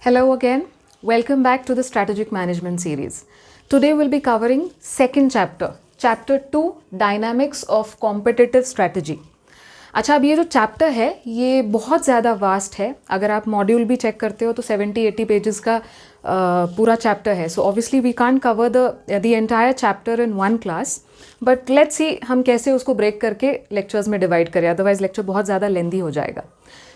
Hello again. Welcome back to the Strategic Management series. Today we'll be covering second chapter, Chapter 2, Dynamics of Competitive Strategy. अच्छा, अब ये जो chapter है ये बहुत ज़्यादा वास्ट है. अगर आप मॉड्यूल भी चेक करते हो तो 70-80 पेजेस का पूरा चैप्टर है. So obviously we can't cover the entire chapter in one class, but let's see हम कैसे उसको ब्रेक करके लेक्चर्स में डिवाइड करें, अदरवाइज लेक्चर बहुत ज़्यादा लेंदी हो जाएगा.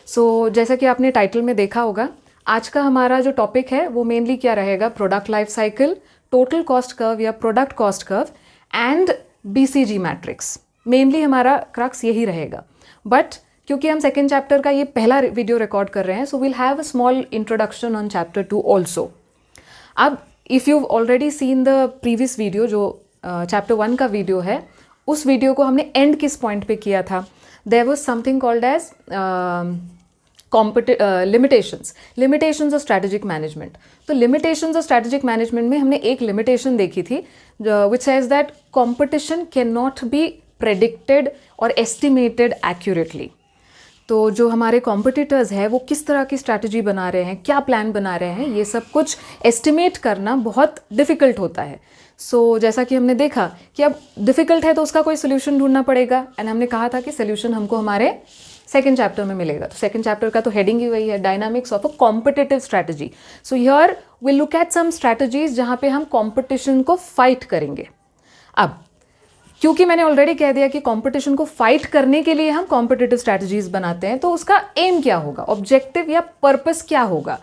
सो जैसा कि आपने टाइटल में देखा होगा, आज का हमारा जो टॉपिक है वो मेनली क्या रहेगा, product life cycle, total cost curve या product cost curve and BCG matrix. Mainly हमारा क्रक्स यही रहेगा. बट क्योंकि हम सेकेंड चैप्टर का ये पहला वीडियो रिकॉर्ड कर रहे हैं, so we'll have a small introduction on chapter 2 also. अब if you already seen the previous video जो चैप्टर 1 का वीडियो है, उस वीडियो को हमने एंड किस पॉइंट पे किया था. There was something called as limitations of strategic management. तो लिमिटेशंस ऑफ स्ट्रैटेजिक मैनेजमेंट में हमने एक लिमिटेशन देखी थी which says that competition can not be predicted और एस्टिमेटेड एक्यूरेटली. तो जो हमारे कॉम्पिटिटर्स हैं वो किस तरह की स्ट्रैटेजी बना रहे हैं, क्या प्लान बना रहे हैं, ये सब कुछ एस्टिमेट करना बहुत डिफ़िकल्ट होता है. सो जैसा कि हमने देखा कि अब डिफ़िकल्ट है तो उसका कोई सोल्यूशन ढूंढना पड़ेगा, एंड हमने कहा था कि सोल्यूशन हमको हमारे सेकेंड चैप्टर में मिलेगा. तो सेकेंड चैप्टर का तो हेडिंग ही वही है, dynamics of a competitive strategy. So here will look at some strategies जहाँ पे हम कॉम्पिटिशन को फाइट करेंगे. अब क्योंकि मैंने ऑलरेडी कह दिया कि कंपटीशन को फाइट करने के लिए हम कॉम्पिटिटिव स्ट्रैटेजीज बनाते हैं, तो उसका एम क्या होगा, ऑब्जेक्टिव या पर्पस क्या होगा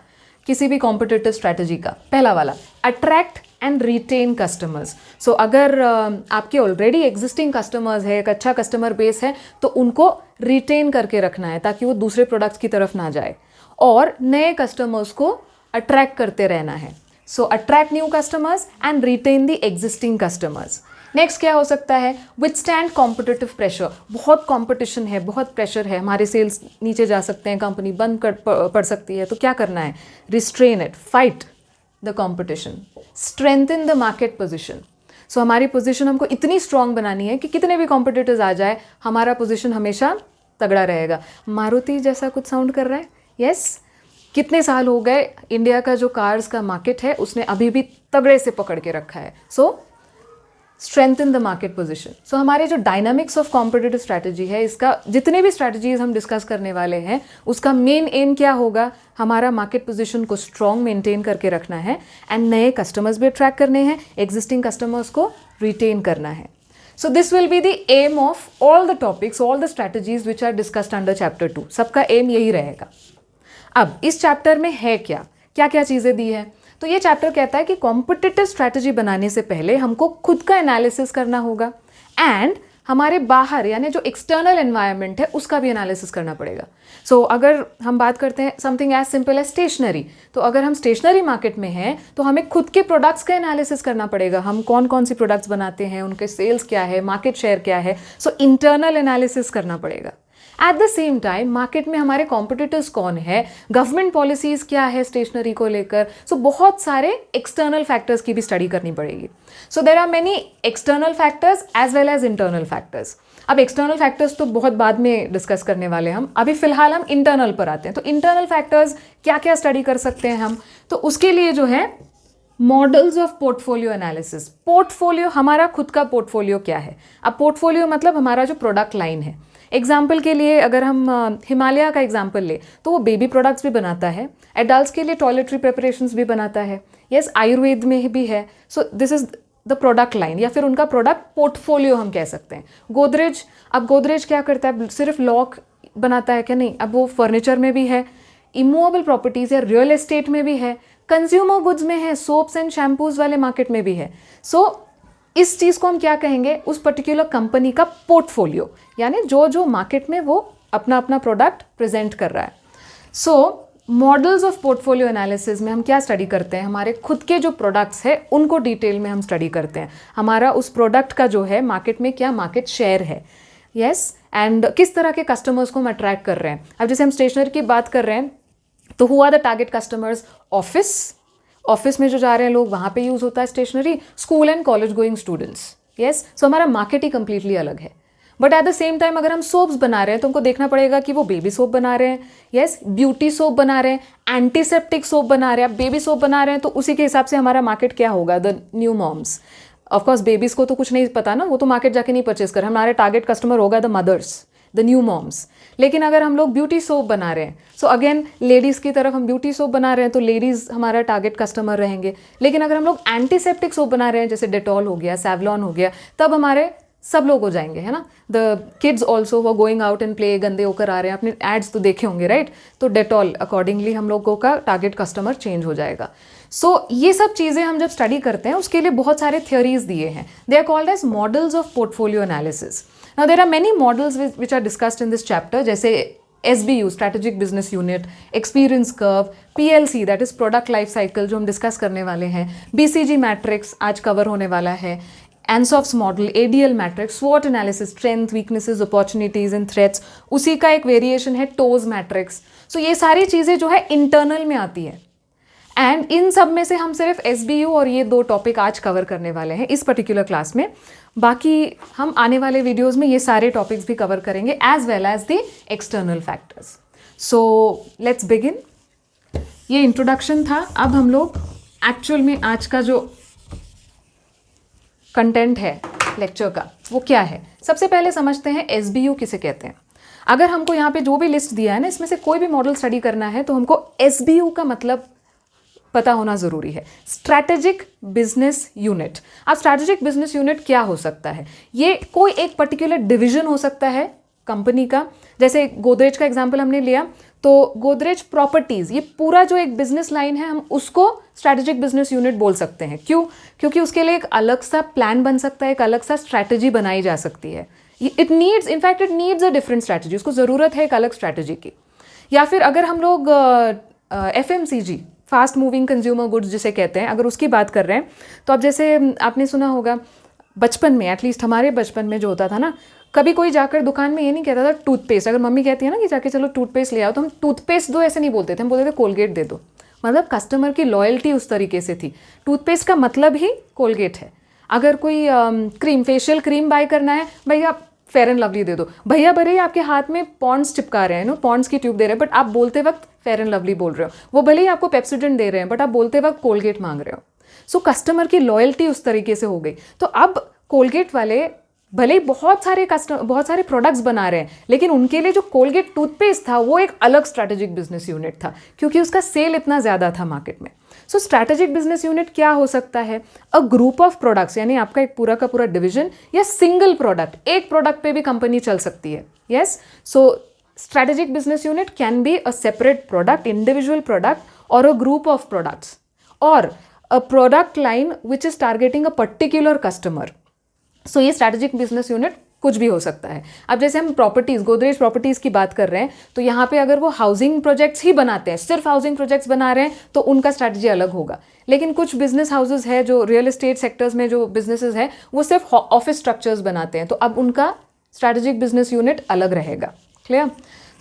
किसी भी कॉम्पिटिटिव स्ट्रैटेजी का. पहला वाला, अट्रैक्ट एंड रिटेन कस्टमर्स. सो अगर आपके ऑलरेडी एग्जिस्टिंग कस्टमर्स है, एक अच्छा कस्टमर बेस है, तो उनको रिटेन करके रखना है ताकि वो दूसरे प्रोडक्ट्स की तरफ ना जाए, और नए कस्टमर्स को अट्रैक्ट करते रहना है. So attract new customers and retain the existing customers. Next क्या हो सकता है, विथस्टैंड कॉम्पिटिटिव प्रेशर. बहुत कॉम्पिटिशन है, बहुत प्रेशर है, हमारे सेल्स नीचे जा सकते हैं, कंपनी बंद पड़ सकती है, तो क्या करना है, restrain it, fight the competition, strengthen the market position. So हमारी पोजिशन हमको इतनी स्ट्रांग बनानी है कि कितने भी कॉम्पिटिटर्स आ जाए हमारा पोजिशन हमेशा तगड़ा रहेगा. मारुति जैसा कुछ साउंड कर रहा है, यस. कितने साल हो गए, इंडिया का जो कार्स का मार्केट है उसने अभी भी तगड़े से पकड़ के रखा है. सो स्ट्रेंथन द मार्केट पोजिशन. सो हमारे जो डायनामिक्स ऑफ कॉम्पिटिटिव स्ट्रैटेजी है, इसका जितने भी स्ट्रैटेजीज हम डिस्कस करने वाले हैं उसका मेन एम क्या होगा, हमारा मार्केट पोजीशन को स्ट्रॉन्ग मेंटेन करके रखना है, एंड नए कस्टमर्स भी अट्रैक्ट करने हैं, एग्जिस्टिंग कस्टमर्स को रिटेन करना है. So this will be the aim of all the topics, all the strategies which are discussed under chapter 2. सबका एम यही रहेगा. अब इस चैप्टर में है क्या क्या क्या चीज़ें दी है. तो ये चैप्टर कहता है कि कॉम्पिटिटिव स्ट्रैटेजी बनाने से पहले हमको खुद का एनालिसिस करना होगा, एंड हमारे बाहर यानी जो एक्सटर्नल एनवायरनमेंट है उसका भी एनालिसिस करना पड़ेगा. सो अगर हम बात करते हैं something as simple as stationery, तो अगर हम स्टेशनरी मार्केट में हैं तो हमें खुद के प्रोडक्ट्स का एनालिसिस करना पड़ेगा. हम कौन कौन सी प्रोडक्ट्स बनाते हैं, उनके सेल्स क्या है, मार्केट शेयर क्या है. सो इंटरनल एनालिसिस करना पड़ेगा. Eight the same time market में हमारे कॉम्पिटिटर्स कौन है, गवर्नमेंट पॉलिसीज़ क्या है स्टेशनरी को लेकर. सो बहुत सारे एक्सटर्नल फैक्टर्स की भी स्टडी करनी पड़ेगी. So there are many external factors as well as internal factors. अब एक्सटर्नल फैक्टर्स तो बहुत बाद में डिस्कस करने वाले हम, अभी फिलहाल हम इंटरनल पर आते हैं. तो इंटरनल फैक्टर्स क्या क्या स्टडी कर सकते हैं हम, तो उसके लिए जो है models of portfolio analysis. Portfolio, हमारा खुद का पोर्टफोलियो क्या है. अब पोर्टफोलियो मतलब हमारा जो प्रोडक्ट लाइन है. एग्जाम्पल के लिए अगर हम हिमालय का एग्जाम्पल ले तो वो बेबी प्रोडक्ट्स भी बनाता है, एडल्ट्स के लिए टॉयलेटरी प्रिपरेशंस भी बनाता है, यस, आयुर्वेद में भी है. So this is the product line या फिर उनका प्रोडक्ट पोर्टफोलियो हम कह सकते हैं. गोदरेज, अब गोदरेज क्या करता है, सिर्फ लॉक बनाता है क्या, नहीं, अब वो फर्नीचर में भी है, इमूवेबल प्रॉपर्टीज़ या रियल एस्टेट में भी है, कंज्यूमर गुड्स में है, सोप्स एंड शैम्पूज वाले मार्केट में भी है. सो इस चीज़ को हम क्या कहेंगे, उस पर्टिकुलर कंपनी का पोर्टफोलियो, यानी जो जो मार्केट में वो अपना अपना प्रोडक्ट प्रेजेंट कर रहा है. सो मॉडल्स ऑफ पोर्टफोलियो एनालिसिस में हम क्या स्टडी करते हैं, हमारे खुद के जो प्रोडक्ट्स हैं उनको डिटेल में हम स्टडी करते हैं. हमारा उस प्रोडक्ट का जो है मार्केट में क्या मार्केट शेयर है, यस, एंड किस तरह के कस्टमर्स को हम अट्रैक्ट कर रहे हैं. अब जैसे हम स्टेशनरी की बात कर रहे हैं तो who are the target customers, office में जो जा रहे हैं लोग वहाँ पे यूज़ होता है stationery, school and college going students, yes. So हमारा मार्केट ही कंप्लीटली अलग है. But at the same time अगर हम सोप्स बना रहे हैं तो हमको देखना पड़ेगा कि वो बेबी सोप बना रहे हैं, यस, ब्यूटी सोप बना रहे हैं, एंटीसेप्टिक सोप बना रहे हैं, बेबी सोप बना रहे हैं, तो उसी के हिसाब से हमारा मार्केट क्या होगा, the new moms. Of course babies को तो कुछ नहीं पता ना, वो तो मार्केट जाके नहीं परचेस कर, हमारे टारगेट कस्टमर होगा the mothers, the new moms. लेकिन अगर हम लोग ब्यूटी सोप बना रहे हैं, सो अगेन लेडीज़ की तरफ हम ब्यूटी सोप बना रहे हैं तो लेडीज़ हमारा टारगेट कस्टमर रहेंगे। लेकिन अगर हम लोग एंटीसेप्टिक सोप बना रहे हैं, जैसे डेटॉल हो गया, सैवलॉन हो गया, तब हमारे सब लोग हो जाएंगे, है ना। द किड्स ऑल्सो वो गोइंग आउट एंड प्ले, गंदे होकर आ रहे हैं, आपने एड्स तो देखे होंगे, राइट। तो डेटॉल अकॉर्डिंगली हम लोगों का टारगेट कस्टमर चेंज हो जाएगा। सो ये सब चीज़ें हम जब स्टडी करते हैं उसके लिए बहुत सारे थियोरीज दिए हैं, they are called as models of portfolio analysis. Now there are many models which are discussed in this chapter, जैसे SBU strategic business unit, experience curve, PLC that is product life cycle जो हम discuss करने वाले हैं, BCG matrix आज cover होने वाला है, एनसॉफ्स मॉडल, ADL मैट्रिक्स, स्वॉट analysis, strength, weaknesses, opportunities and threats, उसी का एक वेरिएशन है टोज मैट्रिक्स। सो ये सारी चीज़ें जो है इंटरनल में आती है, एंड इन सब में से हम सिर्फ SBU और ये 2 टॉपिक आज कवर करने वाले हैं इस पर्टिकुलर क्लास में। बाकी हम आने वाले वीडियोस में ये सारे टॉपिक्स भी कवर करेंगे as well as the external factors. So let's begin. ये इंट्रोडक्शन था, अब हम लोग एक्चुअल में आज का जो कंटेंट है लेक्चर का वो क्या है। सबसे पहले समझते हैं SBU किसे कहते हैं। अगर हमको यहाँ पे जो भी लिस्ट दिया है ना, इसमें से कोई भी मॉडल स्टडी करना है तो हमको SBU का मतलब पता होना ज़रूरी है, स्ट्रैटेजिक बिजनेस यूनिट। अब स्ट्रैटेजिक बिजनेस यूनिट क्या हो सकता है, ये कोई एक पर्टिकुलर डिवीजन हो सकता है कंपनी का। जैसे गोदरेज का एग्जांपल हमने लिया तो गोदरेज प्रॉपर्टीज़, ये पूरा जो एक बिजनेस लाइन है हम उसको स्ट्रैटेजिक बिजनेस यूनिट बोल सकते हैं। क्यों? क्योंकि उसके लिए एक अलग सा प्लान बन सकता है, एक अलग सा स्ट्रैटेजी बनाई जा सकती है। It needs a different strategy, उसको ज़रूरत है एक अलग स्ट्रैटेजी की। या फिर अगर हम लोग FMCG, fast moving consumer goods जिसे कहते हैं, अगर उसकी बात कर रहे हैं तो अब जैसे आपने सुना होगा बचपन में, एटलीस्ट हमारे बचपन में जो होता था ना, कभी कोई जाकर दुकान में ये नहीं कहता था टूथपेस्ट। अगर मम्मी कहती है ना कि जाके चलो टूथपेस्ट ले आओ, तो हम टूथपेस्ट दो ऐसे नहीं बोलते थे, हम बोलते थे कोलगेट दे दो। मतलब कस्टमर की लॉयल्टी उस तरीके से थी। टूथपेस्ट का मतलब ही कोलगेट है। अगर कोई क्रीम, फेशियल क्रीम बाय करना है, भैया फेयर एंड लवली दे दो। भैया भले ही आपके हाथ में पॉन्ड्स चिपका रहे हैं, नो पॉन्ड्स की ट्यूब दे रहे हैं, बट आप बोलते वक्त फेयर एंड लवली बोल रहे हो। वो भले ही आपको पेप्सोडेंट दे रहे हैं, बट आप बोलते वक्त कोलगेट मांग रहे हो। सो कस्टमर की लॉयल्टी उस तरीके से हो गई। तो अब कोलगेट वाले भले ही बहुत सारे प्रोडक्ट्स बना रहे हैं, लेकिन उनके लिए जो कोलगेट टूथपेस्ट था वो एक अलग स्ट्रैटेजिक बिजनेस यूनिट था, क्योंकि उसका सेल इतना ज़्यादा था मार्केट में। सो स्ट्रैटेजिक बिजनेस यूनिट क्या हो सकता है? अ ग्रुप ऑफ प्रोडक्ट्स, यानी आपका एक पूरा का पूरा डिवीजन, या सिंगल प्रोडक्ट, एक प्रोडक्ट पे भी कंपनी चल सकती है। Yes, so strategic business unit can be a separate product, individual product, और अ ग्रुप ऑफ प्रोडक्ट्स, और a product line which is targeting a particular customer. So ये स्ट्रैटेजिक बिजनेस यूनिट कुछ भी हो सकता है। अब जैसे हम प्रॉपर्टीज़, गोदरेज प्रॉपर्टीज़ की बात कर रहे हैं, तो यहाँ पे अगर वो हाउसिंग प्रोजेक्ट्स ही बनाते हैं, सिर्फ हाउसिंग प्रोजेक्ट्स बना रहे हैं, तो उनका स्ट्रैटेजी अलग होगा। लेकिन कुछ बिजनेस हाउसेज है जो रियल एस्टेट सेक्टर्स में जो बिजनेसेस है वो सिर्फ ऑफिस स्ट्रक्चर्स बनाते हैं, तो अब उनका स्ट्रैटेजिक बिजनेस यूनिट अलग रहेगा। Clear?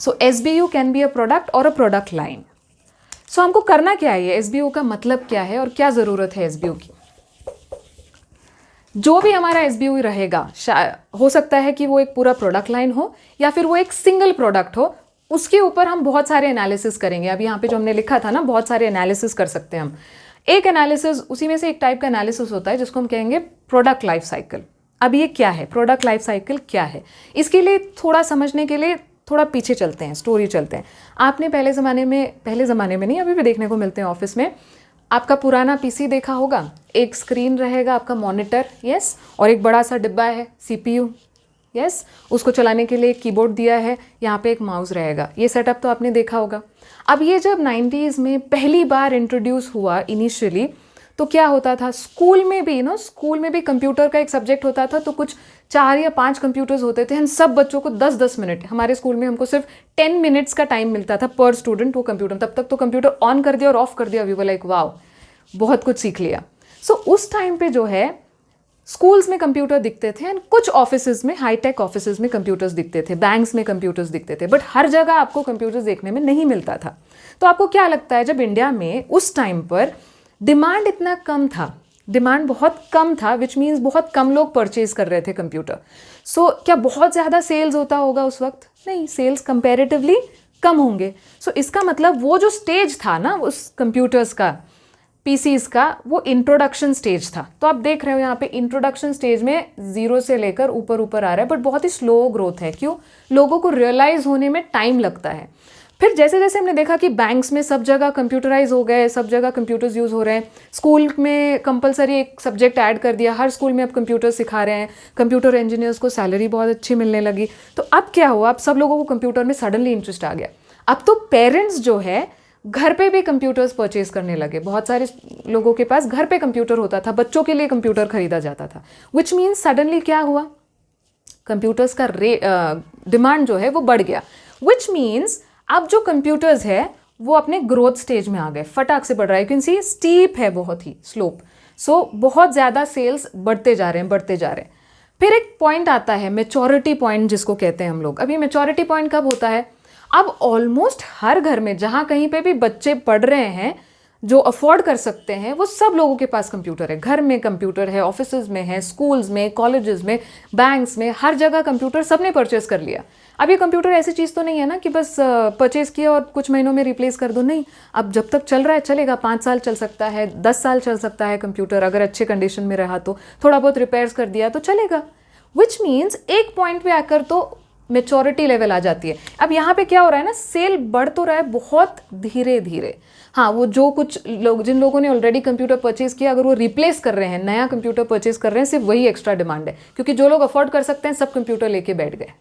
So SBU can be a product और अ प्रोडक्ट लाइन। सो हमको करना क्या है, SBU का मतलब क्या है और क्या ज़रूरत है SBU की? जो भी हमारा SBU रहेगा, हो सकता है कि वो एक पूरा प्रोडक्ट लाइन हो या फिर वो एक सिंगल प्रोडक्ट हो, उसके ऊपर हम बहुत सारे एनालिसिस करेंगे। अब यहाँ पे जो हमने लिखा था ना, बहुत सारे एनालिसिस कर सकते हैं हम। एक एनालिसिस, उसी में से एक टाइप का एनालिसिस होता है जिसको हम कहेंगे प्रोडक्ट लाइफ साइकिल। अब ये क्या है, प्रोडक्ट लाइफ साइकिल क्या है? इसके लिए थोड़ा समझने के लिए थोड़ा पीछे चलते हैं, स्टोरी चलते हैं। आपने पहले ज़माने में नहीं, अभी भी देखने को मिलते हैं ऑफिस में, आपका पुराना PC देखा होगा, एक स्क्रीन रहेगा आपका मॉनिटर, यस, और एक बड़ा सा डिब्बा है CPU, यस, उसको चलाने के लिए एक कीबोर्ड दिया है, यहाँ पे एक माउस रहेगा। ये सेटअप तो आपने देखा होगा। अब ये जब 90s में पहली बार इंट्रोड्यूस हुआ इनिशियली, तो क्या होता था, स्कूल में भी कंप्यूटर का एक सब्जेक्ट होता था, तो कुछ 4 या 5 कंप्यूटर्स होते थे, सब बच्चों को 10-10 मिनट, हमारे स्कूल में हमको सिर्फ 10 मिनट्स का टाइम मिलता था पर स्टूडेंट वो कंप्यूटर। तब तक तो कंप्यूटर ऑन कर दिया और ऑफ कर दिया, वी वर लाइक वाओ, बहुत कुछ सीख लिया। सो उस टाइम पे जो है स्कूल्स में कंप्यूटर दिखते थे, एंड कुछ ऑफिसेज में, हाईटेक ऑफिसेज में कंप्यूटर्स दिखते थे, बैंक्स में कंप्यूटर्स दिखते थे, बट हर जगह आपको कंप्यूटर्स देखने में नहीं मिलता था। तो आपको क्या लगता है, जब इंडिया में उस टाइम पर डिमांड इतना कम था डिमांड बहुत कम था, विच मीन्स बहुत कम लोग परचेज कर रहे थे कंप्यूटर। सो क्या बहुत ज़्यादा सेल्स होता होगा उस वक्त? नहीं, सेल्स कंपैरेटिवली कम होंगे। सो इसका मतलब वो जो स्टेज था ना उस कंप्यूटर्स का, पीसीज का, वो इंट्रोडक्शन स्टेज था। तो आप देख रहे हो यहाँ पे इंट्रोडक्शन स्टेज में 0 से लेकर ऊपर ऊपर आ रहा है, बट बहुत ही स्लो ग्रोथ है। क्यों? लोगों को रियलाइज होने में टाइम लगता है। फिर जैसे जैसे हमने देखा कि बैंक्स में सब जगह कंप्यूटराइज हो गए, सब जगह कंप्यूटर्स यूज़ हो रहे हैं, स्कूल में कंपलसरी एक सब्जेक्ट ऐड कर दिया, हर स्कूल में अब कंप्यूटर सिखा रहे हैं, कंप्यूटर इंजीनियर्स को सैलरी बहुत अच्छी मिलने लगी। तो अब क्या हुआ? अब सब लोगों को कंप्यूटर में सडनली इंटरेस्ट आ गया। अब तो पेरेंट्स जो है घर पे भी कंप्यूटर्स परचेज करने लगे। बहुत सारे लोगों के पास घर पे कंप्यूटर होता था, बच्चों के लिए कंप्यूटर खरीदा जाता था। विच मीन्स सडनली क्या हुआ? कंप्यूटर्स का डिमांड जो है वो बढ़ गया। विच मीन्स अब जो कंप्यूटर्स है वो अपने ग्रोथ स्टेज में आ गए, फटाक से बढ़ रहा है। क्योंकि स्टीप है, बहुत ही स्लोप। सो बहुत ज़्यादा सेल्स बढ़ते जा रहे हैं, बढ़ते जा रहे हैं। फिर एक पॉइंट आता है मैच्योरिटी पॉइंट, जिसको कहते हैं हम लोग। अभी मैच्योरिटी पॉइंट कब होता है? अब ऑलमोस्ट हर घर में जहाँ कहीं पे भी बच्चे पढ़ रहे हैं, जो अफोर्ड कर सकते हैं, वो सब लोगों के पास कंप्यूटर है। घर में कंप्यूटर है, ऑफिसेज में है, स्कूल्स में, कॉलेजेस में, बैंक्स में, हर जगह कंप्यूटर सबने परचेज कर लिया। अब ये कंप्यूटर ऐसी चीज़ तो नहीं है ना कि बस परचेज किया और कुछ महीनों में रिप्लेस कर दो। नहीं, अब जब तक चल रहा है चलेगा। 5 साल चल सकता है, 10 साल चल सकता है कंप्यूटर, अगर अच्छे कंडीशन में रहा तो। थोड़ा बहुत रिपेयर्स कर दिया तो चलेगा। विच मीन्स एक पॉइंट पे आकर तो मेच्योरिटी लेवल आ जाती है। अब यहाँ पे क्या हो रहा है ना, सेल बढ़ तो रहा है बहुत धीरे धीरे। हाँ, वो जो कुछ लोग, जिन लोगों ने ऑलरेडी कंप्यूटर परचेज किया, अगर वो रिप्लेस कर रहे हैं, नया कंप्यूटर परचेज कर रहे हैं, सिर्फ वही एक्स्ट्रा डिमांड है। क्योंकि जो लोग अफोर्ड कर सकते हैं सब कंप्यूटर लेके बैठ गए।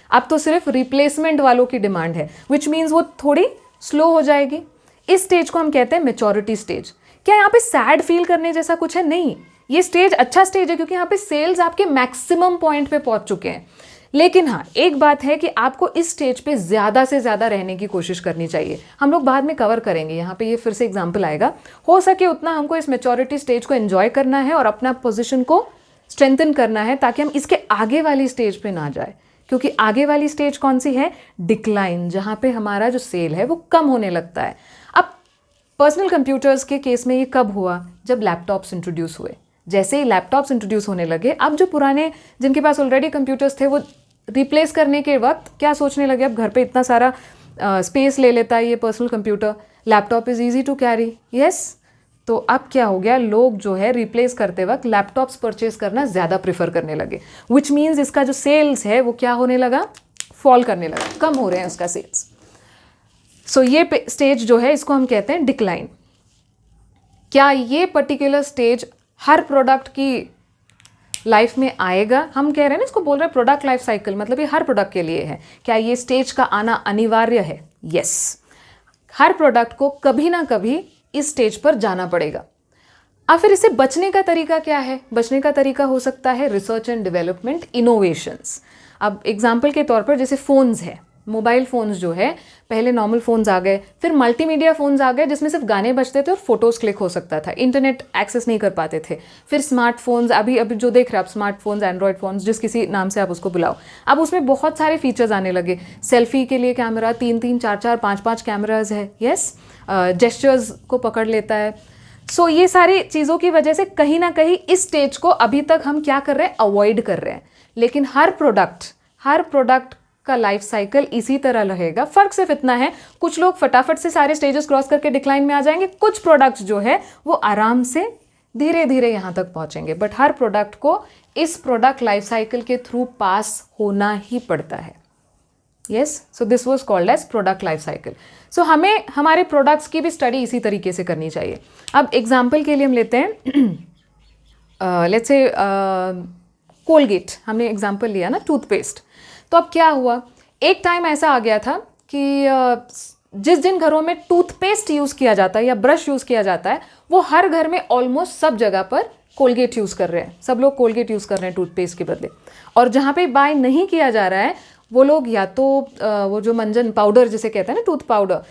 अब तो सिर्फ रिप्लेसमेंट वालों की डिमांड है, विच मीन्स वो थोड़ी स्लो हो जाएगी। इस स्टेज को हम कहते हैं मेच्योरिटी स्टेज। क्या यहाँ पे सैड फील करने जैसा कुछ है? नहीं, ये स्टेज अच्छा स्टेज है, क्योंकि यहाँ पे सेल्स आपके मैक्सिमम पॉइंट पे पहुंच चुके हैं। लेकिन हाँ, एक बात है कि आपको इस स्टेज पे ज़्यादा से ज़्यादा रहने की कोशिश करनी चाहिए। हम लोग बाद में कवर करेंगे, यहाँ पे ये फिर से एग्जाम्पल आएगा। हो सके उतना हमको इस मेच्योरिटी स्टेज को एंजॉय करना है और अपना पोजीशन को स्ट्रेंथन करना है, ताकि हम इसके आगे वाली स्टेज पे ना जाए। क्योंकि आगे वाली स्टेज कौन सी है? डिक्लाइन, जहाँ पे हमारा जो सेल है वो कम होने लगता है। अब पर्सनल कंप्यूटर्स के केस में ये कब हुआ? जब लैपटॉप्स इंट्रोड्यूस हुए। जैसे ही लैपटॉप्स इंट्रोड्यूस होने लगे, अब जो पुराने, जिनके पास ऑलरेडी कंप्यूटर्स थे, वो रिप्लेस करने के वक्त क्या सोचने लगे? अब घर पे इतना सारा स्पेस ले लेता है ये personal computer, laptop is easy to carry. Yes, तो अब क्या हो गया? लोग जो है रिप्लेस करते वक्त लैपटॉप्स परचेज करना ज़्यादा प्रेफर करने लगे। विच मीन्स इसका जो सेल्स है वो क्या होने लगा? फॉल करने लगा, कम हो रहे हैं उसका सेल्स। सो ये स्टेज जो है इसको हम कहते हैं डिक्लाइन। क्या ये पर्टिकुलर स्टेज हर प्रोडक्ट की लाइफ में आएगा? हम कह रहे हैं ना, इसको बोल रहे हैं प्रोडक्ट लाइफ साइकिल, मतलब ये हर प्रोडक्ट के लिए है। क्या ये स्टेज का आना अनिवार्य है? यस, हर प्रोडक्ट को कभी ना कभी इस स्टेज पर जाना पड़ेगा। अब फिर इससे बचने का तरीका क्या है? बचने का तरीका हो सकता है रिसर्च एंड डेवलपमेंट, इनोवेशंस। अब एग्जाम्पल के तौर पर जैसे फ़ोन्स है, मोबाइल फ़ोन्स जो है, पहले नॉर्मल फ़ोन्स आ गए, फिर मल्टीमीडिया फ़ोन्स आ गए जिसमें सिर्फ गाने बजते थे और फोटोज़ क्लिक हो सकता था, इंटरनेट एक्सेस नहीं कर पाते थे। फिर स्मार्टफोन्स, अभी जो देख रहे हैं आप, स्मार्टफोन्स, एंड्रॉयड फ़ोन्स, जिस किसी नाम से आप उसको बुलाओ, अब उसमें बहुत सारे फीचर्स आने लगे। सेल्फी के लिए कैमरा, 3-3, 4-4, 5-5 कैमराज है। यस, जेस्चर्स को पकड़ लेता है। सो ये सारी चीज़ों की वजह से कहीं ना कहीं इस स्टेज को अभी तक हम क्या कर रहे हैं? अवॉइड कर रहे हैं। लेकिन हर प्रोडक्ट का लाइफ साइकिल इसी तरह रहेगा। फर्क सिर्फ इतना है, कुछ लोग फटाफट से सारे स्टेजेस क्रॉस करके डिक्लाइन में आ जाएंगे, कुछ प्रोडक्ट्स जो है वो आराम से धीरे धीरे यहाँ तक पहुँचेंगे। बट हर प्रोडक्ट को इस प्रोडक्ट लाइफ साइकिल के थ्रू पास होना ही पड़ता है। Yes, so this was called as product life cycle. So हमें हमारे प्रोडक्ट्स की भी स्टडी इसी तरीके से करनी चाहिए। अब एग्जाम्पल के लिए हम लेते हैं, लेट्स से कोलगेट, हमने एग्जाम्पल लिया ना, टूथपेस्ट। तो अब क्या हुआ? एक टाइम ऐसा आ गया था कि जिन घरों में टूथपेस्ट यूज़ किया जाता है या ब्रश यूज़ किया जाता है, वो हर घर में ऑलमोस्ट सब जगह पर कोलगेट यूज़ कर रहे हैं। सब लोग कोलगेट यूज़ कर रहे हैं टूथपेस्ट के बदले। और जहाँ पे बाय नहीं किया जा रहा है, वो लोग या तो वो जो मंजन पाउडर जिसे कहते हैं ना, टूथ पाउडर,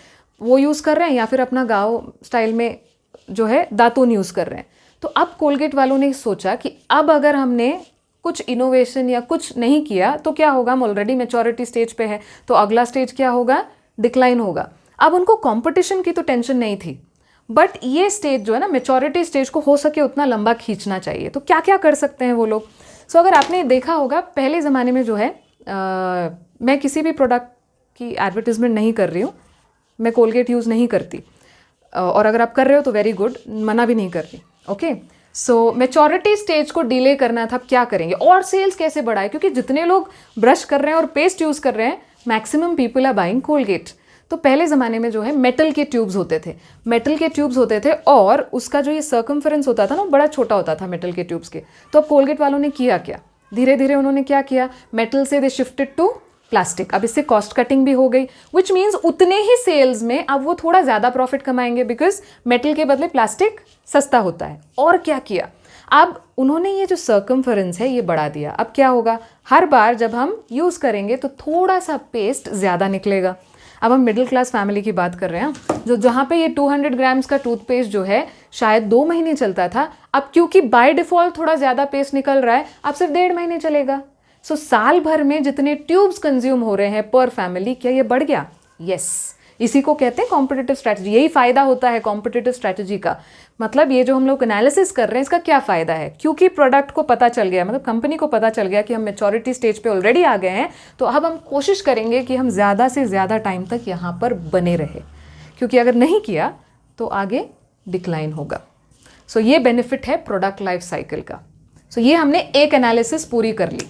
वो यूज़ कर रहे हैं, या फिर अपना गाँव स्टाइल में जो है दातून यूज़ कर रहे हैं। तो अब कोलगेट वालों ने सोचा कि अब अगर हमने कुछ इनोवेशन या कुछ नहीं किया तो क्या होगा? हम ऑलरेडी मैच्योरिटी स्टेज पे है, तो अगला स्टेज क्या होगा? डिक्लाइन होगा। अब उनको कंपटीशन की तो टेंशन नहीं थी, बट ये स्टेज जो है ना, मेच्योरिटी स्टेज को हो सके उतना लंबा खींचना चाहिए। तो क्या क्या कर सकते हैं वो लोग? सो अगर आपने देखा होगा पहले ज़माने में जो है, मैं किसी भी प्रोडक्ट की एडवर्टीजमेंट नहीं कर रही हूँ, मैं कोलगेट यूज़ नहीं करती, और अगर आप कर रहे हो तो वेरी गुड, मना भी नहीं कर रही। ओके, सो मेच्योरिटी स्टेज को डिले करना था, क्या करेंगे और सेल्स कैसे बढ़ाए? क्योंकि जितने लोग ब्रश कर रहे हैं और पेस्ट यूज़ कर रहे हैं, maximum people are buying Colgate. तो पहले ज़माने में जो है मेटल के ट्यूब्स होते थे, मेटल के ट्यूब्स होते थे, और उसका जो ये सर्कमफेरेंस होता था ना, बड़ा छोटा होता था मेटल के ट्यूब्स के। तो अब कोलगेट वालों ने किया क्या? धीरे धीरे उन्होंने क्या किया, मेटल से दे शिफ्टेड टू प्लास्टिक। अब इससे कॉस्ट कटिंग भी हो गई, विच मीन्स उतने ही सेल्स में अब वो थोड़ा ज़्यादा प्रॉफिट कमाएंगे, बिकॉज मेटल के बदले प्लास्टिक सस्ता होता है। और क्या किया, अब उन्होंने ये जो सर्कमफेरेंस है ये बढ़ा दिया। अब क्या होगा, हर बार जब हम यूज़ करेंगे तो थोड़ा सा पेस्ट ज़्यादा निकलेगा। अब हम मिडिल क्लास फैमिली की बात कर रहे हैं, जो जहाँ पे ये 200 ग्राम्स का टूथपेस्ट जो है शायद 2 महीने चलता था, अब क्योंकि बाय डिफ़ॉल्ट थोड़ा ज़्यादा पेस्ट निकल रहा है, अब सिर्फ 1.5 महीने चलेगा। सो साल भर में जितने ट्यूब्स कंज्यूम हो रहे हैं पर फैमिली, क्या ये बढ़ गया? यस, इसी को कहते हैं कॉम्पिटिटिव स्ट्रैटेजी। यही फ़ायदा होता है कॉम्पिटिटिव स्ट्रैटेजी का। मतलब ये जो हम लोग एनालिसिस कर रहे हैं, इसका क्या फ़ायदा है? क्योंकि प्रोडक्ट को पता चल गया, मतलब कंपनी को पता चल गया कि हम मेच्योरिटी स्टेज पे ऑलरेडी आ गए हैं, तो अब हम कोशिश करेंगे कि हम ज़्यादा से ज़्यादा टाइम तक यहाँ पर बने रहे, क्योंकि अगर नहीं किया तो आगे डिक्लाइन होगा। सो ये बेनिफिट है प्रोडक्ट लाइफ साइकिल का। सो ये हमने एक एनालिसिस पूरी कर ली,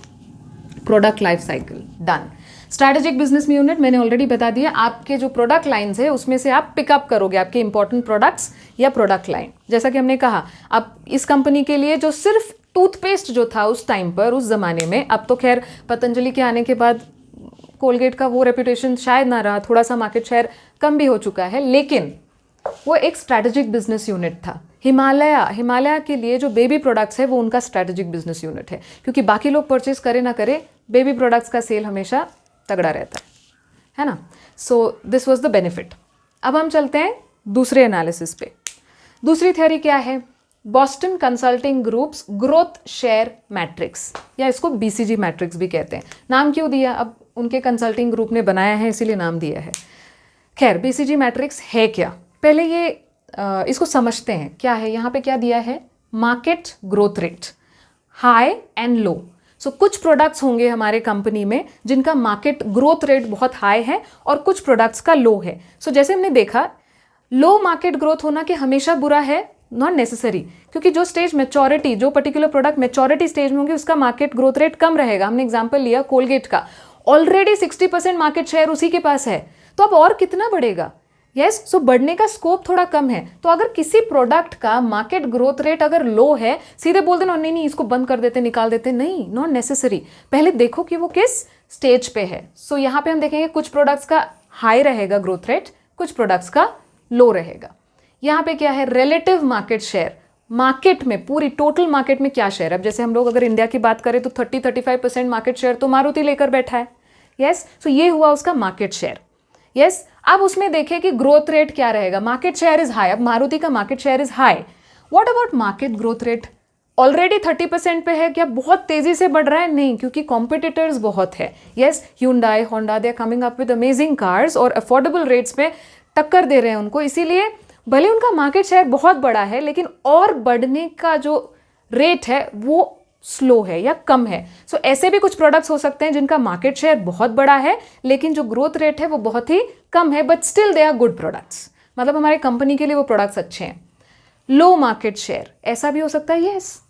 product life cycle done. Strategic business unit मैंने ऑलरेडी बता दिया, आपके जो प्रोडक्ट लाइन्स है उसमें से आप पिकअप करोगे आपके इंपॉर्टेंट प्रोडक्ट्स या प्रोडक्ट लाइन। जैसा कि हमने कहा, अब इस कंपनी के लिए जो सिर्फ टूथपेस्ट जो था उस टाइम पर, उस जमाने में, अब तो खैर पतंजलि के आने के बाद कोलगेट का वो रेपुटेशन शायद ना रहा, थोड़ा सा मार्केट शेयर कम भी हो चुका है, लेकिन वो एक स्ट्रैटेजिक बिजनेस यूनिट था। हिमालय के लिए जो बेबी प्रोडक्ट्स है वो उनका स्ट्रैटेजिक बिजनेस यूनिट है, क्योंकि बाकी लोग परचेज करे ना करे, बेबी प्रोडक्ट्स का सेल हमेशा तगड़ा रहता है ना। So this was the benefit. अब हम चलते हैं दूसरे एनालिसिस पे। दूसरी थ्योरी क्या है? Boston consulting groups growth share matrix, या इसको बीसीजी मैट्रिक्स भी कहते हैं। नाम क्यों दिया? अब उनके कंसल्टिंग ग्रुप ने बनाया है इसीलिए नाम दिया है। खैर, बीसीजी मैट्रिक्स है क्या, पहले ये इसको समझते हैं क्या है। यहाँ पे क्या दिया है? Market growth rate high and low. So कुछ प्रोडक्ट्स होंगे हमारे कंपनी में जिनका मार्केट ग्रोथ रेट बहुत हाई है और कुछ प्रोडक्ट्स का लो है। सो जैसे हमने देखा, लो मार्केट ग्रोथ होना कि हमेशा बुरा है? नॉट नेसेसरी, क्योंकि जो स्टेज मेच्योरिटी, जो पर्टिकुलर प्रोडक्ट मेच्योरिटी स्टेज में होंगे उसका मार्केट ग्रोथ रेट कम रहेगा। हमने एग्जांपल लिया कोलगेट का, ऑलरेडी 60% मार्केट शेयर उसी के पास है, तो अब और कितना बढ़ेगा? यस, सो बढ़ने का स्कोप थोड़ा कम है। तो अगर किसी प्रोडक्ट का मार्केट ग्रोथ रेट अगर लो है, सीधे बोल देना नहीं इसको बंद कर देते, निकाल देते, नहीं, नॉट नेसेसरी। पहले देखो कि वो किस स्टेज पे है। सो यहाँ पे हम देखेंगे कुछ प्रोडक्ट्स का हाई रहेगा ग्रोथ रेट, कुछ प्रोडक्ट्स का लो रहेगा। यहाँ पे क्या है? रिलेटिव मार्केट शेयर, मार्केट में, पूरी टोटल मार्केट में क्या शेयर। अब जैसे हम लोग अगर इंडिया की बात करें तो 30-35% मार्केट शेयर तो मारुति लेकर बैठा है। यस, सो ये हुआ उसका मार्केट शेयर। यस, अब उसमें देखें कि ग्रोथ रेट क्या रहेगा। मार्केट शेयर इज हाई, अब मारुति का market share is high, what about market growth rate? Already 30% पे है, क्या बहुत तेजी से बढ़ रहा है? नहीं, क्योंकि कॉम्पिटिटर्स बहुत है। Yes, Hyundai, Honda, they are coming up with amazing cars और अफोर्डेबल रेट्स पे टक्कर दे रहे हैं उनको, इसीलिए भले उनका मार्केट शेयर बहुत बड़ा है लेकिन और बढ़ने का जो रेट है वो स्लो है या कम है। सो ऐसे भी कुछ प्रोडक्ट्स हो सकते हैं जिनका मार्केट शेयर बहुत बड़ा है लेकिन जो ग्रोथ रेट है वो बहुत ही कम है, but still they are good products, मतलब हमारे कंपनी के लिए वो प्रोडक्ट्स अच्छे हैं। लो मार्केट शेयर, ऐसा भी हो सकता है। यस,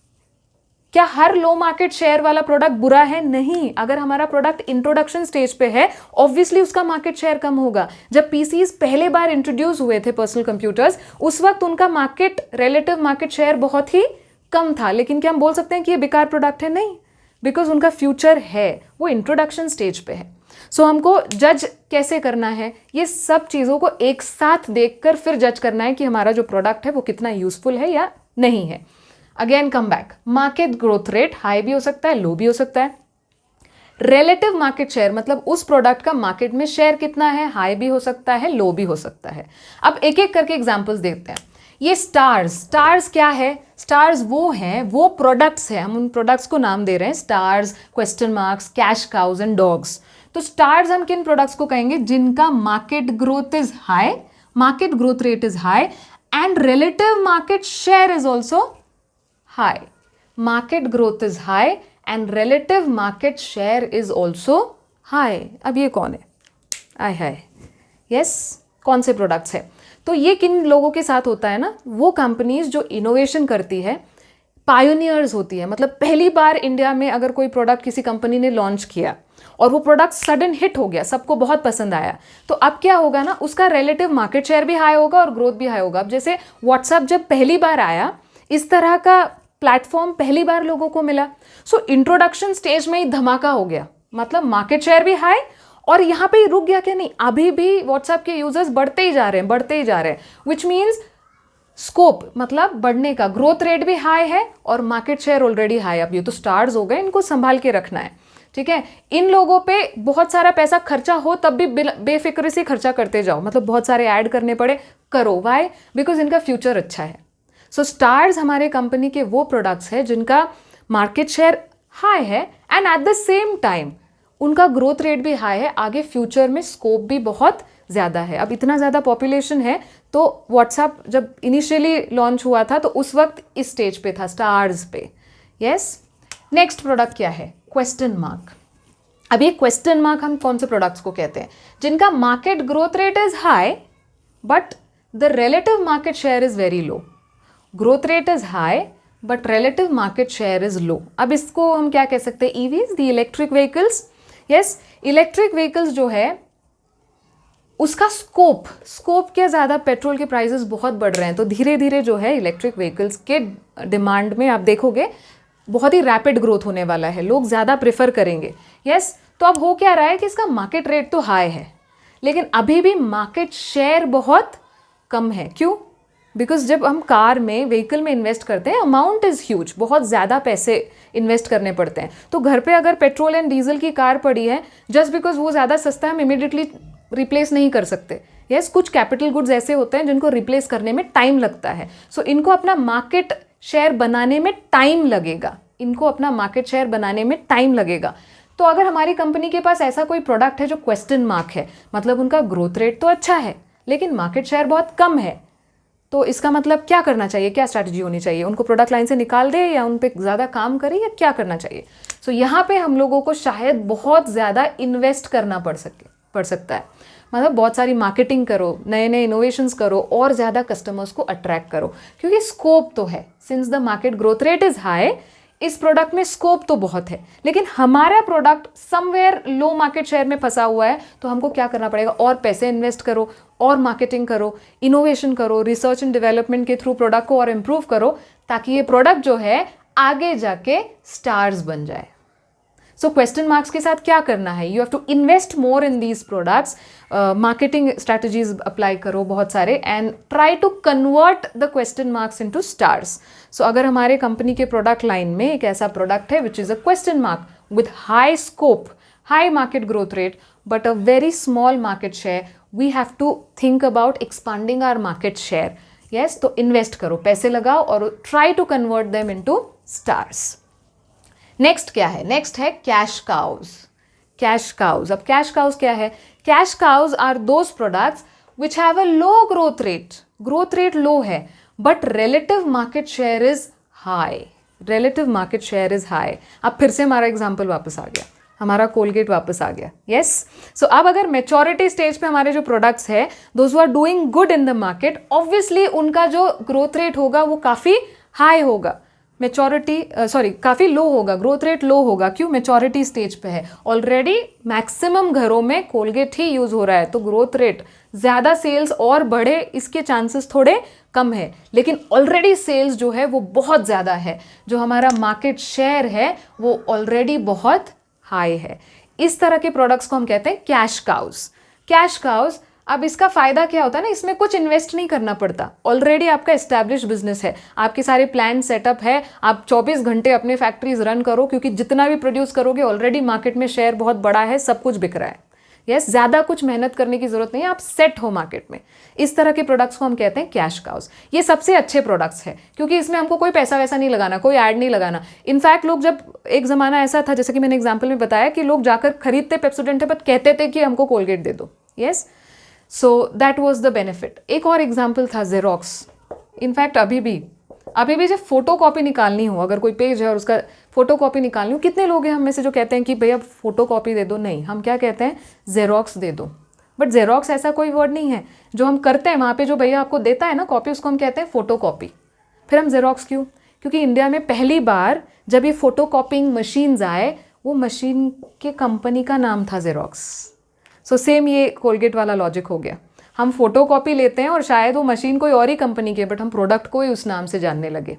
क्या हर लो मार्केट शेयर वाला प्रोडक्ट बुरा है? नहीं। अगर हमारा प्रोडक्ट इंट्रोडक्शन स्टेज पे है, ऑब्वियसली उसका मार्केट शेयर कम होगा। जब पीसीज पहले बार इंट्रोड्यूस हुए थे, पर्सनल कंप्यूटर्स, उस वक्त उनका मार्केट, रिलेटिव मार्केट शेयर बहुत ही कम था, लेकिन क्या हम बोल सकते हैं कि ये बेकार प्रोडक्ट है? नहीं, बिकॉज उनका फ्यूचर है, वो इंट्रोडक्शन स्टेज पे है। सो हमको जज कैसे करना है? ये सब चीज़ों को एक साथ देखकर फिर जज करना है कि हमारा जो प्रोडक्ट है वो कितना यूजफुल है या नहीं है। Again come back, market growth rate high भी हो सकता है, लो भी हो सकता है। रिलेटिव मार्केट शेयर, मतलब उस प्रोडक्ट का मार्केट में शेयर कितना है, हाई भी हो सकता है, लो भी हो सकता है। अब एक एक करके एग्जांपल्स देखते हैं। ये स्टार्स क्या है? स्टार्स वो हैं, वो प्रोडक्ट्स हैं, हम उन प्रोडक्ट्स को नाम दे रहे हैं stars, question marks, cash cause and dogs. तो स्टार्स हम किन प्रोडक्ट्स को कहेंगे? जिनका market growth is high, market growth rate is high and relative market share is also high. Market growth is high and relative market share is also high. अब ये कौन है? आय हाय, यस, कौन से प्रोडक्ट्स है? तो ये किन लोगों के साथ होता है ना, वो कंपनीज जो इनोवेशन करती है, पायोनियर्स होती है। मतलब पहली बार इंडिया में अगर कोई प्रोडक्ट किसी कंपनी ने लॉन्च किया और वो प्रोडक्ट सडन हिट हो गया, सबको बहुत पसंद आया, तो अब क्या होगा ना, उसका रिलेटिव मार्केट शेयर भी हाई होगा और ग्रोथ भी हाई होगा। अब जैसे व्हाट्सएप जब पहली बार आया, इस तरह का प्लेटफॉर्म पहली बार लोगों को मिला, सो इंट्रोडक्शन स्टेज में ही धमाका हो गया, मतलब मार्केट शेयर भी हाई, और यहाँ पे ही रुक गया क्या? नहीं, अभी भी व्हाट्सएप के यूजर्स बढ़ते ही जा रहे हैं, बढ़ते ही जा रहे हैं, विच मीन्स स्कोप, मतलब बढ़ने का, ग्रोथ रेट भी हाई है और मार्केट शेयर ऑलरेडी हाई। अब ये तो स्टार्स हो गए, इनको संभाल के रखना है, ठीक है। इन लोगों पे बहुत सारा पैसा खर्चा हो तब भी बेफिक्र से खर्चा करते जाओ, मतलब बहुत सारे ऐड करने पड़े, करो। वाई? बिकॉज इनका फ्यूचर अच्छा है। सो स्टार्स हमारे कंपनी के वो प्रोडक्ट्स हैं जिनका मार्केट शेयर हाई है and eight the same time उनका ग्रोथ रेट भी हाई है, आगे फ्यूचर में स्कोप भी बहुत ज़्यादा है। अब इतना ज़्यादा पॉपुलेशन है, तो व्हाट्सएप जब इनिशियली लॉन्च हुआ था तो उस वक्त इस स्टेज पे था, स्टार्स पे। यस, नेक्स्ट प्रोडक्ट क्या है? Question mark. अब ये क्वेश्चन मार्क हम कौन से प्रोडक्ट्स को कहते हैं? जिनका market growth rate is high but the relative market share is very low. Growth rate is high but relative market share is low. अब इसको हम क्या कह सकते हैं? EVs, the electric vehicles. Yes, electric vehicles जो है उसका स्कोप क्या, ज़्यादा पेट्रोल के प्राइसेस बहुत बढ़ रहे हैं, तो धीरे धीरे जो है इलेक्ट्रिक व्हीकल्स के डिमांड में आप देखोगे बहुत ही रैपिड ग्रोथ होने वाला है, लोग ज़्यादा प्रेफर करेंगे। यस, तो अब हो क्या रहा है कि इसका मार्केट रेट तो हाई है लेकिन अभी भी मार्केट शेयर बहुत कम है। क्यों? बिकॉज जब हम कार में, व्हीकल में इन्वेस्ट करते हैं, अमाउंट इज़ ह्यूज, बहुत ज़्यादा पैसे इन्वेस्ट करने पड़ते हैं। तो घर पे अगर पेट्रोल एंड डीजल की कार पड़ी है, जस्ट बिकॉज वो ज़्यादा सस्ता है, हम इमीडिएटली रिप्लेस नहीं कर सकते। यस, कुछ कैपिटल गुड्स ऐसे होते हैं जिनको रिप्लेस करने में टाइम लगता है। सो इनको अपना मार्केट शेयर बनाने में टाइम लगेगा, इनको अपना मार्केट शेयर बनाने में टाइम लगेगा। तो अगर हमारी कंपनी के पास ऐसा कोई प्रोडक्ट है जो क्वेश्चन मार्क है, मतलब उनका ग्रोथ रेट तो अच्छा है लेकिन मार्केट शेयर बहुत कम है, तो इसका मतलब क्या करना चाहिए? क्या स्ट्रैटेजी होनी चाहिए? उनको प्रोडक्ट लाइन से निकाल दे या उन पे ज़्यादा काम करे या क्या करना चाहिए? सो यहाँ पे हम लोगों को शायद बहुत ज़्यादा इन्वेस्ट करना पड़ सकता है। मतलब बहुत सारी मार्केटिंग करो, नए नए इनोवेशंस करो और ज़्यादा कस्टमर्स को अट्रैक्ट करो, क्योंकि स्कोप तो है। Since the market growth rate is high, इस प्रोडक्ट में स्कोप तो बहुत है, लेकिन हमारा प्रोडक्ट समवेयर लो मार्केट शेयर में फंसा हुआ है, तो हमको क्या करना पड़ेगा? और पैसे इन्वेस्ट करो और मार्केटिंग करो, इनोवेशन करो, रिसर्च एंड डेवलपमेंट के थ्रू प्रोडक्ट को और इम्प्रूव करो, ताकि ये प्रोडक्ट जो है आगे जाके स्टार्स बन जाए। सो क्वेश्चन मार्क्स के साथ क्या करना है? You have to invest more in these products, marketing strategies apply करो बहुत सारे, and try to convert the question marks into stars. So अगर हमारे कंपनी के प्रोडक्ट लाइन में एक ऐसा प्रोडक्ट है which is a question mark with high scope, high market growth rate but a very small market share, we have to think about expanding our market share. Yes, तो invest करो, पैसे लगाओ और try to convert them into stars. Next क्या है? Next है cash cows. Cash cows. अब cash cows क्या है? Cash cows are those products which have a low growth rate, growth rate लो है but relative market share is high, relative market share is high. अब फिर से हमारा example वापस आ गया, हमारा कोलगेट वापस आ गया। यस, सो अब अगर मेच्योरिटी स्टेज पे हमारे जो प्रोडक्ट्स है, those who are doing good in the market, obviously उनका जो ग्रोथ रेट होगा वो काफ़ी हाई होगा। काफ़ी लो होगा, ग्रोथ रेट लो होगा। क्यों? मेच्योरिटी स्टेज पे है, ऑलरेडी मैक्सिमम घरों में कोलगेट ही यूज़ हो रहा है, तो ग्रोथ रेट ज़्यादा, सेल्स और बढ़े इसके चांसेस थोड़े कम है, लेकिन ऑलरेडी सेल्स जो है वो बहुत ज़्यादा है, जो हमारा मार्केट शेयर है वो ऑलरेडी बहुत हाई है। इस तरह के प्रोडक्ट्स को हम कहते हैं कैश काउज। Cash cows. अब इसका फ़ायदा क्या होता है ना, इसमें कुछ इन्वेस्ट नहीं करना पड़ता, ऑलरेडी आपका एस्टैब्लिश बिजनेस है, आपके सारे प्लान सेटअप है, आप 24 घंटे अपने फैक्ट्रीज रन करो, क्योंकि जितना भी प्रोड्यूस करोगे ऑलरेडी मार्केट में शेयर बहुत बड़ा है, सब कुछ बिक रहा है। यस, ज़्यादा कुछ मेहनत करने की ज़रूरत नहीं है, आप सेट हो मार्केट में। इस तरह के प्रोडक्ट्स को हम कहते हैं कैश काउज। ये सबसे अच्छे प्रोडक्ट्स हैं क्योंकि इसमें हमको कोई पैसा वैसा नहीं लगाना, कोई ऐड नहीं लगाना। इनफैक्ट लोग, जब एक ज़माना ऐसा था, जैसे कि मैंने एग्जाम्पल में बताया, कि लोग जाकर खरीदते पेप्सोडेंट है, बट कहते थे कि हमको कोलगेट दे दो। Yes, so that was the benefit. एक और एग्जाम्पल था जेरोक्स। इनफैक्ट अभी भी जब फोटो कॉपी निकालनी हो, अगर कोई पेज है और उसका फोटो कॉपी निकालनी हो, कितने लोग हैं हम में से जो कहते हैं कि भैया फोटो कॉपी दे दो? नहीं, हम क्या कहते हैं, जेरोक्स दे दो। बट जेरोक्स ऐसा कोई वर्ड नहीं है। जो हम करते हैं वहाँ पे, जो भैया आपको देता है ना कॉपी, उसको हम कहते हैं फोटो कॉपी। फिर हम जेरोक्स क्यों? क्योंकि इंडिया में पहली बार जब ये फोटो कॉपिंग मशीन्स आए, वो मशीन के कंपनी का नाम था जेरोक्स। सो सेम ये कोलगेट वाला लॉजिक हो गया। हम फोटो कॉपी लेते हैं और शायद वो मशीन कोई और ही कंपनी की है, बट हम प्रोडक्ट को ही उस नाम से जानने लगे।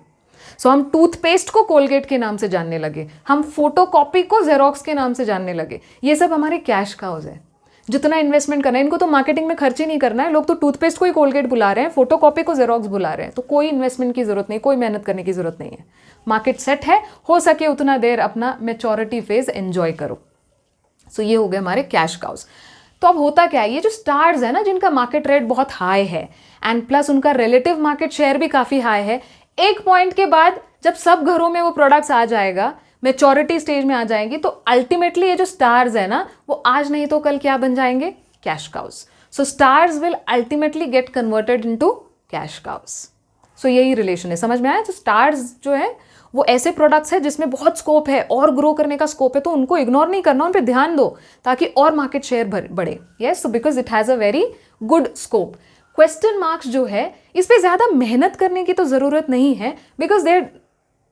सो हम टूथपेस्ट को कोलगेट के नाम से जानने लगे, हम फोटो कॉपी को जेरोक्स के नाम से जानने लगे। ये सब हमारे कैश काउज है। जितना इन्वेस्टमेंट करना है, इनको तो मार्केटिंग में खर्च ही नहीं करना है। लोग तो टूथपेस्ट को ही कोलगेट बुला रहे हैं, फोटो कॉपी को जेरोक्स बुला रहे हैं। तो कोई इन्वेस्टमेंट की जरूरत नहीं, कोई मेहनत करने की जरूरत नहीं है। मार्केट सेट है, हो सके उतना देर अपना मेच्योरिटी फेज एंजॉय करो। सो ये हो गए हमारे कैश काउज। तो अब होता क्या है, ये जो स्टार्स है ना, जिनका मार्केट रेट बहुत हाई है एंड प्लस उनका रिलेटिव मार्केट शेयर भी काफ़ी हाई है, एक पॉइंट के बाद जब सब घरों में वो प्रोडक्ट्स आ जाएगा, मेच्योरिटी स्टेज में आ जाएंगी, तो अल्टीमेटली ये जो स्टार्स है ना, वो आज नहीं तो कल क्या बन जाएंगे? Cash cows. So stars will ultimately get converted into cash cows. So यही रिलेशन है, समझ में आया? तो स्टार्स जो है वो ऐसे प्रोडक्ट्स है जिसमें बहुत स्कोप है और ग्रो करने का स्कोप है, तो उनको इग्नोर नहीं करना, उन पर ध्यान दो ताकि और मार्केट शेयर बढ़े। Yes, because it has a very good scope. Question marks जो है, इस पर ज़्यादा मेहनत करने की तो ज़रूरत नहीं है, बिकॉज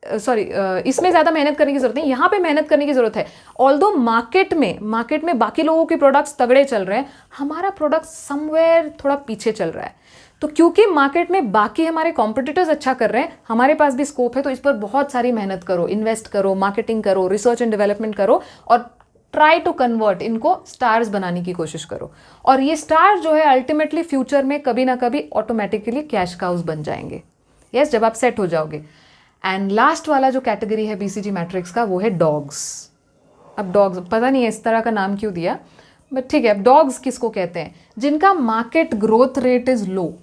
इसमें ज़्यादा मेहनत करने की जरूरत नहीं, यहाँ पे मेहनत करने की जरूरत है। ऑल्दो मार्केट में बाकी लोगों के प्रोडक्ट्स तगड़े चल रहे हैं, हमारा प्रोडक्ट समवेयर थोड़ा पीछे चल रहा है। तो क्योंकि मार्केट में बाकी हमारे कॉम्पिटिटर्स अच्छा कर रहे हैं, हमारे पास भी स्कोप है, तो इस पर बहुत सारी मेहनत करो, इन्वेस्ट करो, मार्केटिंग करो, रिसर्च एंड डेवलपमेंट करो और ट्राई टू कन्वर्ट, इनको स्टार्स बनाने की कोशिश करो। और ये स्टार्स जो है अल्टीमेटली फ्यूचर में कभी ना कभी ऑटोमेटिकली कैश काउज बन जाएंगे। यस, जब आप सेट हो जाओगे। एंड लास्ट वाला जो कैटेगरी है बीसीजी मैट्रिक्स का, वो है डॉग्स। अब डॉग्स, पता नहीं है इस तरह का नाम क्यों दिया, बट ठीक है। अब डॉग्स किसको कहते हैं? जिनका market growth rate is low,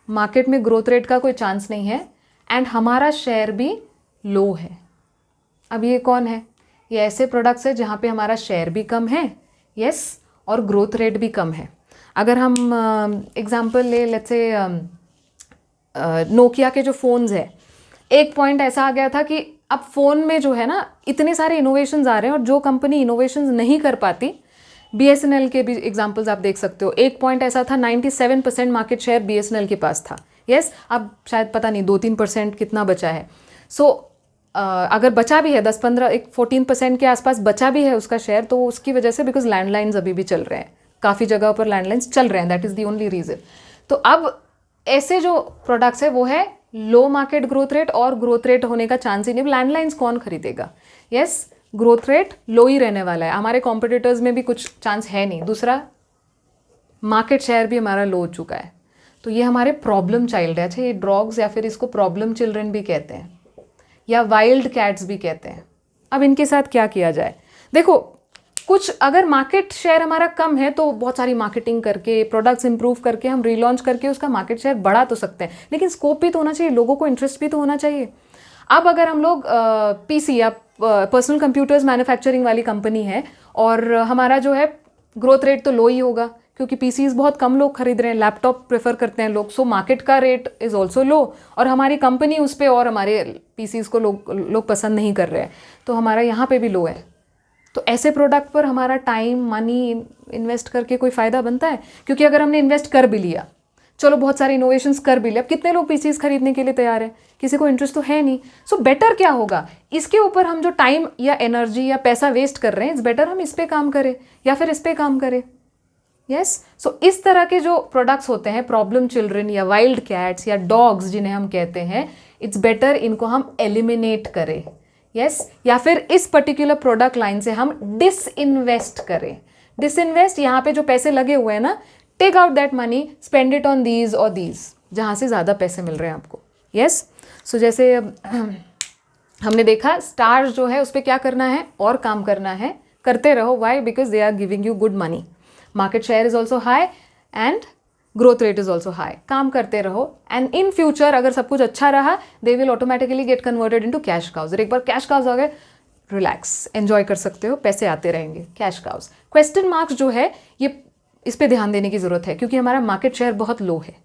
market में ग्रोथ रेट का कोई चांस नहीं है एंड हमारा शेयर भी लो है। अब ये कौन है? ये ऐसे प्रोडक्ट्स है जहाँ पे हमारा शेयर भी कम है, यस, और ग्रोथ रेट भी कम है। अगर हम एग्जांपल ले, लेट्स से नोकिया के जो फ़ोन्स है, एक पॉइंट ऐसा आ गया था कि अब फ़ोन में जो है ना, इतने सारे इनोवेशंस आ रहे हैं और जो कंपनी इनोवेशंस नहीं कर पाती, BSNL के भी एग्जांपल्स आप देख सकते हो। एक पॉइंट ऐसा था 97% मार्केट शेयर BSNL के पास था। यस, अब शायद पता नहीं 2-3% कितना बचा है। सो अगर बचा भी है 10-15, एक 14% के आसपास बचा भी है उसका शेयर, तो उसकी वजह से, बिकॉज लैंडलाइंस अभी भी चल रहे हैं, काफ़ी जगह पर लैंडलाइंस चल रहे हैं, that is the only reason. तो अब ऐसे जो प्रोडक्ट्स है वो है लो मार्केट ग्रोथ रेट, और ग्रोथ रेट होने का चांस ही नहीं। लैंडलाइंस कौन खरीदेगा? यस, ग्रोथ रेट लो ही रहने वाला है। हमारे कॉम्पिटिटर्स में भी कुछ चांस है नहीं। दूसरा, मार्केट शेयर भी हमारा लो हो चुका है। तो ये हमारे प्रॉब्लम चाइल्ड है। अच्छा, ये डॉग्स, या फिर इसको प्रॉब्लम चिल्ड्रन भी कहते हैं, या वाइल्ड कैट्स भी कहते हैं। अब इनके साथ क्या किया जाए? देखो, कुछ अगर मार्केट शेयर हमारा कम है तो बहुत सारी मार्केटिंग करके, प्रोडक्ट्स इंप्रूव करके, हम रीलॉन्च करके उसका मार्केट शेयर बढ़ा तो सकते हैं, लेकिन स्कोप भी तो होना चाहिए, लोगों को इंटरेस्ट भी तो होना चाहिए। अब अगर हम लोग PC या पर्सनल कंप्यूटर्स मैन्युफैक्चरिंग वाली कंपनी है और हमारा जो है ग्रोथ रेट तो लो ही होगा, क्योंकि PCs बहुत कम लोग खरीद रहे हैं, लैपटॉप प्रेफर करते हैं लोग, सो मार्केट का रेट इज़ ऑल्सो लो, और हमारी कंपनी उस पर और हमारे PCs को लोग पसंद नहीं कर रहे हैं, तो हमारा यहाँ पे भी लो है। तो ऐसे प्रोडक्ट पर हमारा टाइम, मनी इन्वेस्ट करके कोई फ़ायदा बनता है? क्योंकि अगर हमने इन्वेस्ट कर भी लिया, चलो बहुत सारे इनोवेशंस कर भी लिया, अब कितने लोग PCs खरीदने के लिए तैयार है? किसी को इंटरेस्ट तो है नहीं। सो बेटर क्या होगा, इसके ऊपर हम जो टाइम या एनर्जी या पैसा वेस्ट कर रहे हैं, इट्स बेटर हम इस पे काम करें या फिर इस पे काम करें। यस, सो इस तरह के जो प्रोडक्ट्स होते हैं, प्रॉब्लम चिल्ड्रन या वाइल्ड कैट्स या डॉग्स जिन्हें हम कहते हैं, इट्स बेटर इनको हम एलिमिनेट करें। यस, या फिर इस पर्टिकुलर प्रोडक्ट लाइन से हम डिसइन्वेस्ट करें। डिसइन्वेस्ट, यहाँ पे जो पैसे लगे हुए हैं ना, take out that money, spend it on these और दीज, जहाँ से ज़्यादा पैसे मिल रहे हैं आपको। यस, सो जैसे हमने देखा, स्टार्स जो है उस पर क्या करना है और काम करना है, करते रहो। Why? Because they are giving you good money, market share is also high and growth rate is also high. काम करते रहो एंड इन फ्यूचर अगर सब कुछ अच्छा रहा, they will automatically get converted into cash cows. एक बार कैश काउज आ गए, रिलैक्स, एंजॉय कर सकते हो, पैसे आते रहेंगे, कैश काउज। क्वेश्चन मार्क्स जो है, ये इस पे ध्यान देने की ज़रूरत है, क्योंकि हमारा मार्केट शेयर बहुत लो है।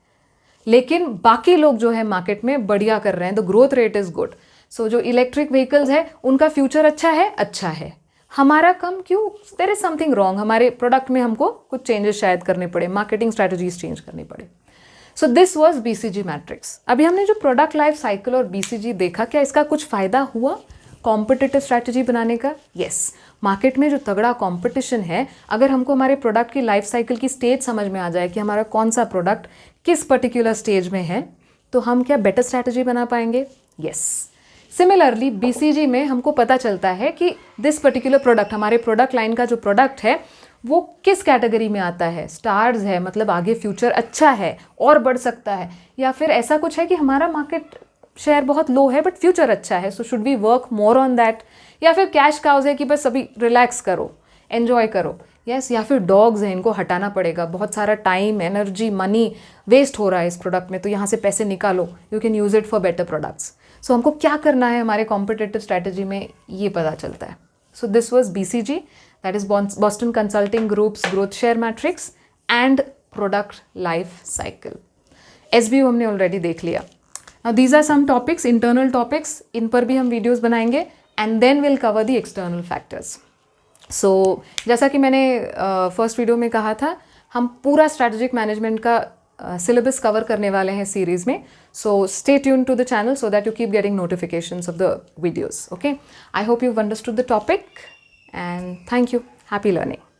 लेकिन बाकी लोग जो है मार्केट में बढ़िया कर रहे हैं, the growth rate is good. So जो इलेक्ट्रिक व्हीकल्स है उनका फ्यूचर अच्छा है, हमारा कम क्यों? देयर इज समथिंग रॉन्ग, हमारे प्रोडक्ट में हमको कुछ चेंजेस शायद करने पड़े, मार्केटिंग स्ट्रैटेजीज चेंज करनी पड़े। सो दिस वॉज BCG मैट्रिक्स। अभी हमने जो प्रोडक्ट लाइफ साइकिल और BCG देखा, क्या इसका कुछ फ़ायदा हुआ कॉम्पिटिटिव स्ट्रैटेजी बनाने का? यस। मार्केट में जो तगड़ा कंपटीशन है, अगर हमको हमारे प्रोडक्ट की लाइफ साइकिल की स्टेज समझ में आ जाए कि हमारा कौन सा प्रोडक्ट किस पर्टिकुलर स्टेज में है, तो हम क्या बेटर स्ट्रैटेजी बना पाएंगे? यस। सिमिलरली BCG में हमको पता चलता है कि दिस पर्टिकुलर प्रोडक्ट, हमारे प्रोडक्ट लाइन का जो प्रोडक्ट है वो किस कैटेगरी में आता है। स्टार्स है, मतलब आगे फ्यूचर अच्छा है और बढ़ सकता है, या फिर ऐसा कुछ है कि हमारा मार्केट शेयर बहुत लो है बट फ्यूचर अच्छा है, so should we work more on that. या फिर कैश काउज है कि बस अभी रिलैक्स करो, एन्जॉय करो। यस। या फिर डॉग्स हैं, इनको हटाना पड़ेगा, बहुत सारा टाइम, एनर्जी, मनी वेस्ट हो रहा है इस प्रोडक्ट में, तो यहाँ से पैसे निकालो, you can use it for better products. So हमको क्या करना है हमारे कॉम्पिटिटिव स्ट्रैटेजी में, ये पता चलता है। So this was BCG, that is Boston consulting groups growth share matrix and product life cycle. SBO हमने ऑलरेडी देख लिया। Now these are some topics, internal topics, इन पर भी हम वीडियोस बनाएंगे and then we'll cover the external factors. So जैसा कि मैंने फर्स्ट वीडियो में कहा था, हम पूरा स्ट्रैटेजिक मैनेजमेंट का सिलेबस कवर करने वाले हैं सीरीज में. So stay tune to the channel so that you keep getting notifications of the videos. Okay, I hope you've understood the topic and thank you. Happy learning.